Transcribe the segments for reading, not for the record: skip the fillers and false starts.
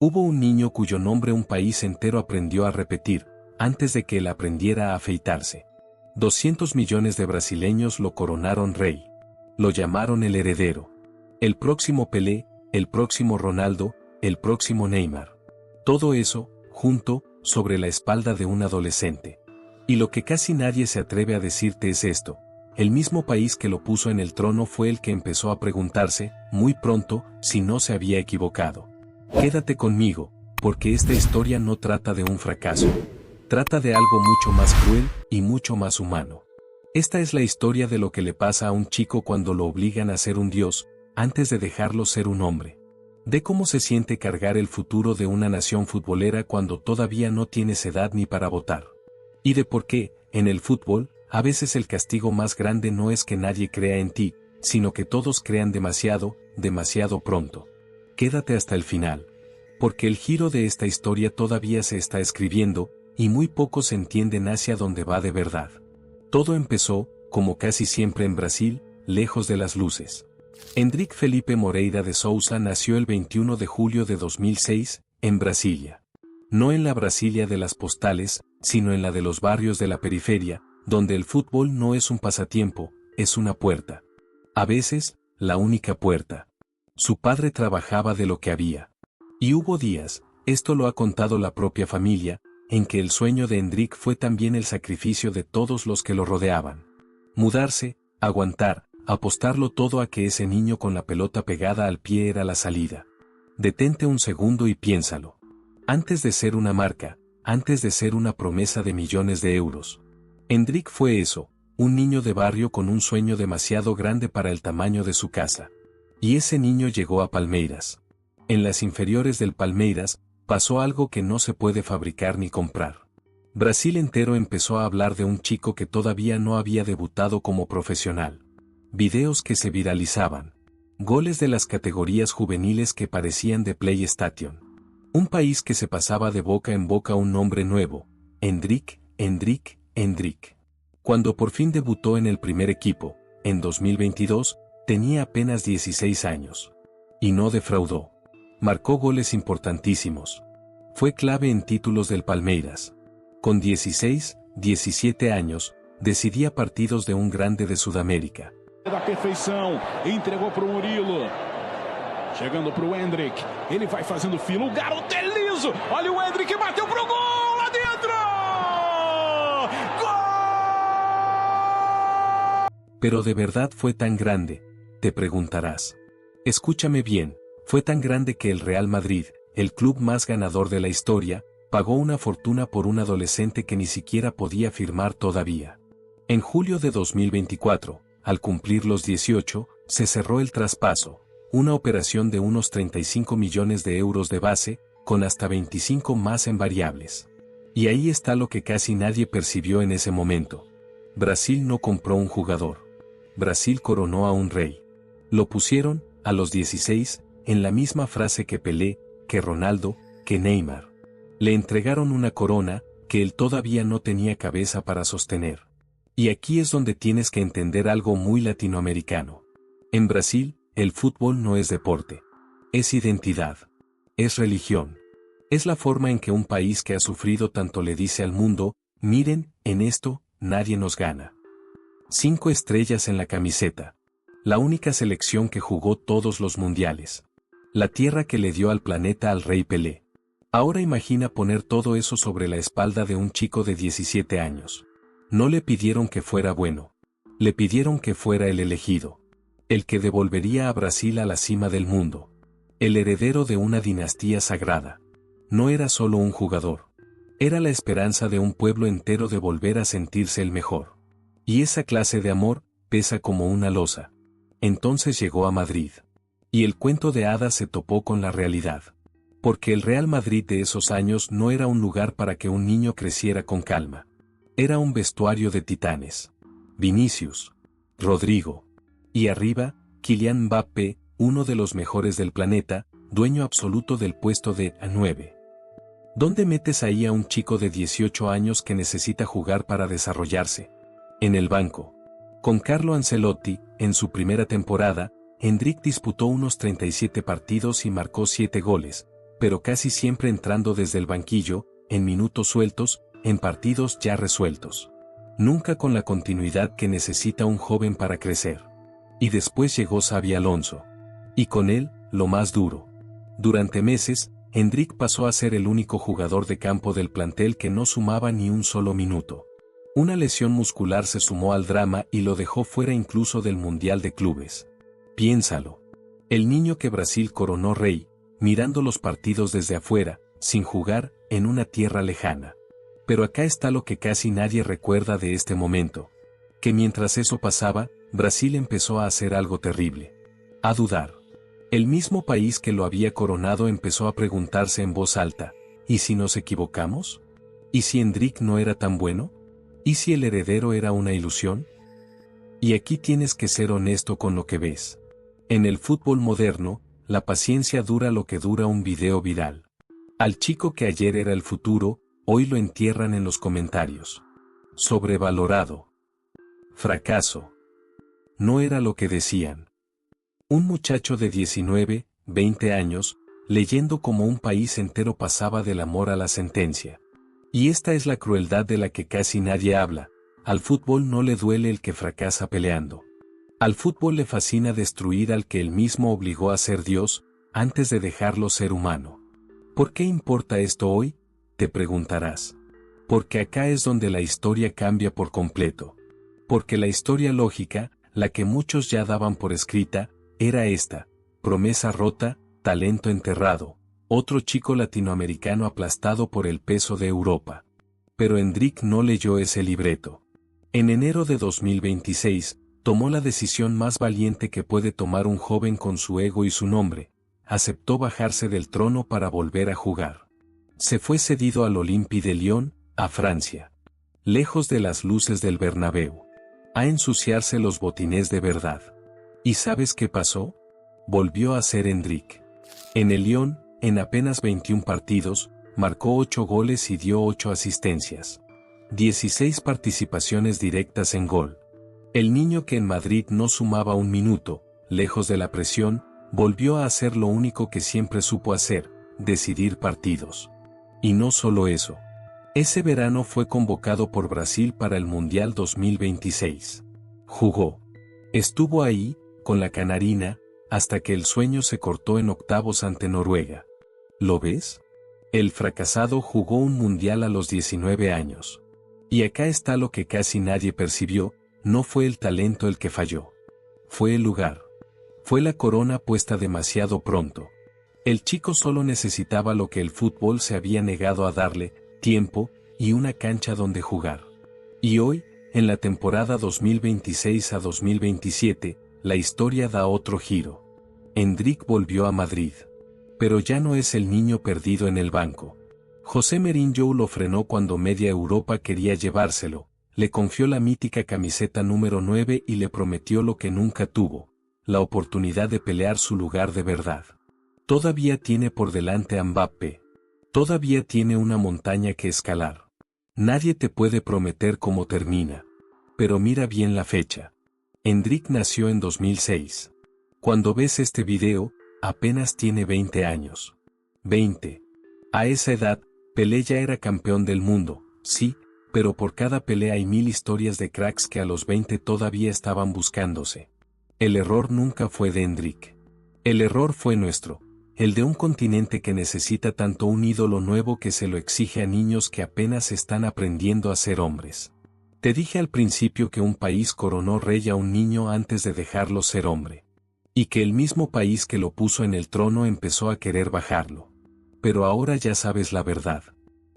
Hubo un niño cuyo nombre un país entero aprendió a repetir, antes de que él aprendiera a afeitarse. 200 millones de brasileños lo coronaron rey. Lo llamaron el heredero. El próximo Pelé, el próximo Ronaldo, el próximo Neymar. Todo eso, junto, sobre la espalda de un adolescente. Y lo que casi nadie se atreve a decirte es esto. El mismo país que lo puso en el trono fue el que empezó a preguntarse, muy pronto, si no se había equivocado. Quédate conmigo, porque esta historia no trata de un fracaso. Trata de algo mucho más cruel y mucho más humano. Esta es la historia de lo que le pasa a un chico cuando lo obligan a ser un dios, antes de dejarlo ser un hombre. De cómo se siente cargar el futuro de una nación futbolera cuando todavía no tienes edad ni para votar. Y de por qué, en el fútbol, a veces el castigo más grande no es que nadie crea en ti, sino que todos crean demasiado, demasiado pronto. Quédate hasta el final. Porque el giro de esta historia todavía se está escribiendo, y muy pocos entienden hacia dónde va de verdad. Todo empezó, como casi siempre en Brasil, lejos de las luces. Hendrik Felipe Moreira de Souza nació el 21 de julio de 2006, en Brasilia. No en la Brasilia de las postales, sino en la de los barrios de la periferia, donde el fútbol no es un pasatiempo, es una puerta. A veces, la única puerta. Su padre trabajaba de lo que había. Y hubo días, esto lo ha contado la propia familia, en que el sueño de Hendrik fue también el sacrificio de todos los que lo rodeaban. Mudarse, aguantar, apostarlo todo a que ese niño con la pelota pegada al pie era la salida. Detente un segundo y piénsalo. Antes de ser una marca, antes de ser una promesa de millones de euros. Hendrik fue eso, un niño de barrio con un sueño demasiado grande para el tamaño de su casa. Y ese niño llegó a Palmeiras. En las inferiores del Palmeiras, pasó algo que no se puede fabricar ni comprar. Brasil entero empezó a hablar de un chico que todavía no había debutado como profesional. Videos que se viralizaban. Goles de las categorías juveniles que parecían de PlayStation. Un país que se pasaba de boca en boca un nombre nuevo. Hendrik, Hendrik, Hendrik. Cuando por fin debutó en el primer equipo, en 2022, tenía apenas 16 años. Y no defraudó. Marcó goles importantísimos. Fue clave en títulos del Palmeiras. Con 16, 17 años, decidía partidos de un grande de Sudamérica. Da perfeição, entregou para o Murilo. Chegando para o Hendrik, ele vai fazendo fila, o garoto é liso. Olha o Hendrik, bateu pro gol, lá dentro! ¡Gol! Pero de verdad fue tan grande, te preguntarás. Escúchame bien, fue tan grande que el Real Madrid, el club más ganador de la historia, pagó una fortuna por un adolescente que ni siquiera podía firmar todavía. En julio de 2024, al cumplir los 18, se cerró el traspaso, una operación de unos 35 millones de euros de base, con hasta 25 más en variables. Y ahí está lo que casi nadie percibió en ese momento. Brasil no compró un jugador. Brasil coronó a un rey. Lo pusieron, a los 16, en la misma frase que Pelé, que Ronaldo, que Neymar. Le entregaron una corona, que él todavía no tenía cabeza para sostener. Y aquí es donde tienes que entender algo muy latinoamericano. En Brasil, el fútbol no es deporte. Es identidad. Es religión. Es la forma en que un país que ha sufrido tanto le dice al mundo, miren, en esto, nadie nos gana. 5 estrellas en la camiseta. La única selección que jugó todos los mundiales. La tierra que le dio al planeta al rey Pelé. Ahora imagina poner todo eso sobre la espalda de un chico de 17 años. No le pidieron que fuera bueno. Le pidieron que fuera el elegido. El que devolvería a Brasil a la cima del mundo. El heredero de una dinastía sagrada. No era solo un jugador. Era la esperanza de un pueblo entero de volver a sentirse el mejor. Y esa clase de amor pesa como una losa. Entonces llegó a Madrid. Y el cuento de hadas se topó con la realidad. Porque el Real Madrid de esos años no era un lugar para que un niño creciera con calma. Era un vestuario de titanes. Vinicius, Rodrigo. Y arriba, Kylian Mbappé, uno de los mejores del planeta, dueño absoluto del puesto de A9. ¿Dónde metes ahí a un chico de 18 años que necesita jugar para desarrollarse? En el banco. Con Carlo Ancelotti, en su primera temporada, Hendrik disputó unos 37 partidos y marcó 7 goles, pero casi siempre entrando desde el banquillo, en minutos sueltos, en partidos ya resueltos. Nunca con la continuidad que necesita un joven para crecer. Y después llegó Xabi Alonso. Y con él, lo más duro. Durante meses, Endrick pasó a ser el único jugador de campo del plantel que no sumaba ni un solo minuto. Una lesión muscular se sumó al drama y lo dejó fuera incluso del Mundial de Clubes. Piénsalo. El niño que Brasil coronó rey, mirando los partidos desde afuera, sin jugar, en una tierra lejana. Pero acá está lo que casi nadie recuerda de este momento. Que mientras eso pasaba, Brasil empezó a hacer algo terrible. A dudar. El mismo país que lo había coronado empezó a preguntarse en voz alta, ¿y si nos equivocamos? ¿Y si Endrick no era tan bueno? ¿Y si el heredero era una ilusión? Y aquí tienes que ser honesto con lo que ves. En el fútbol moderno, la paciencia dura lo que dura un video viral. Al chico que ayer era el futuro, hoy lo entierran en los comentarios. Sobrevalorado. Fracaso. No era lo que decían. Un muchacho de 19, 20 años, leyendo como un país entero pasaba del amor a la sentencia. Y esta es la crueldad de la que casi nadie habla. Al fútbol no le duele el que fracasa peleando. Al fútbol le fascina destruir al que él mismo obligó a ser Dios, antes de dejarlo ser humano. ¿Por qué importa esto hoy? Te preguntarás. Porque acá es donde la historia cambia por completo. Porque la historia lógica, la que muchos ya daban por escrita, era esta: promesa rota, talento enterrado, otro chico latinoamericano aplastado por el peso de Europa. Pero Endrick no leyó ese libreto. En enero de 2026, tomó la decisión más valiente que puede tomar un joven con su ego y su nombre. Aceptó bajarse del trono para volver a jugar. Se fue cedido al Olympique de Lyon, a Francia. Lejos de las luces del Bernabéu. A ensuciarse los botines de verdad. ¿Y sabes qué pasó? Volvió a ser Endrick. En el Lyon, en apenas 21 partidos, marcó 8 goles y dio 8 asistencias. 16 participaciones directas en gol. El niño que en Madrid no sumaba un minuto, lejos de la presión, volvió a hacer lo único que siempre supo hacer: decidir partidos. Y no solo eso. Ese verano fue convocado por Brasil para el Mundial 2026. Jugó. Estuvo ahí, con la canarina, hasta que el sueño se cortó en octavos ante Noruega. ¿Lo ves? El fracasado jugó un mundial a los 19 años. Y acá está lo que casi nadie percibió: no fue el talento el que falló. Fue el lugar. Fue la corona puesta demasiado pronto. El chico solo necesitaba lo que el fútbol se había negado a darle: tiempo y una cancha donde jugar. Y hoy, en la temporada 2026 a 2027, la historia da otro giro. Endrick volvió a Madrid. Pero ya no es el niño perdido en el banco. José Mourinho lo frenó cuando media Europa quería llevárselo, le confió la mítica camiseta número 9 y le prometió lo que nunca tuvo: la oportunidad de pelear su lugar de verdad. Todavía tiene por delante a Mbappé. Todavía tiene una montaña que escalar. Nadie te puede prometer cómo termina. Pero mira bien la fecha. Endrick nació en 2006. Cuando ves este video, apenas tiene 20 años. 20. A esa edad, Pelé ya era campeón del mundo, sí, pero por cada pelea hay 1000 historias de cracks que a los 20 todavía estaban buscándose. El error nunca fue de Endrick. El error fue nuestro, el de un continente que necesita tanto un ídolo nuevo que se lo exige a niños que apenas están aprendiendo a ser hombres. Te dije al principio que un país coronó rey a un niño antes de dejarlo ser hombre. Y que el mismo país que lo puso en el trono empezó a querer bajarlo. Pero ahora ya sabes la verdad.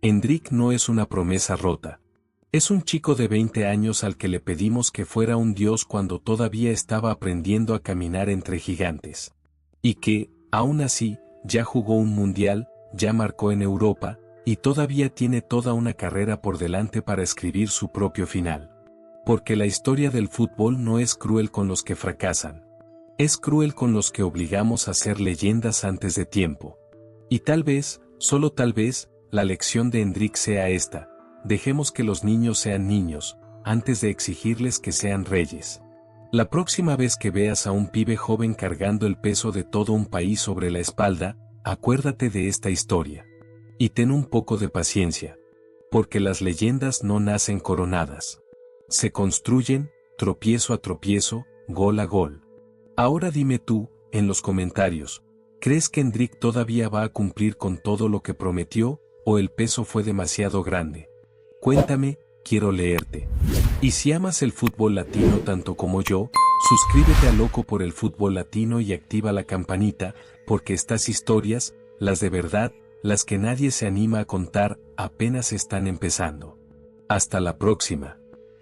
Endrick no es una promesa rota. Es un chico de 20 años al que le pedimos que fuera un dios cuando todavía estaba aprendiendo a caminar entre gigantes. Y que, aún así, ya jugó un mundial, ya marcó en Europa, y todavía tiene toda una carrera por delante para escribir su propio final. Porque la historia del fútbol no es cruel con los que fracasan. Es cruel con los que obligamos a ser leyendas antes de tiempo. Y tal vez, solo tal vez, la lección de Endrick sea esta: dejemos que los niños sean niños, antes de exigirles que sean reyes. La próxima vez que veas a un pibe joven cargando el peso de todo un país sobre la espalda, acuérdate de esta historia. Y ten un poco de paciencia. Porque las leyendas no nacen coronadas. Se construyen, tropiezo a tropiezo, gol a gol. Ahora dime tú, en los comentarios, ¿crees que Endrick todavía va a cumplir con todo lo que prometió, o el peso fue demasiado grande? Cuéntame, quiero leerte. Y si amas el fútbol latino tanto como yo, suscríbete a Loco por el Fútbol Latino y activa la campanita, porque estas historias, las de verdad, las que nadie se anima a contar, apenas están empezando. Hasta la próxima.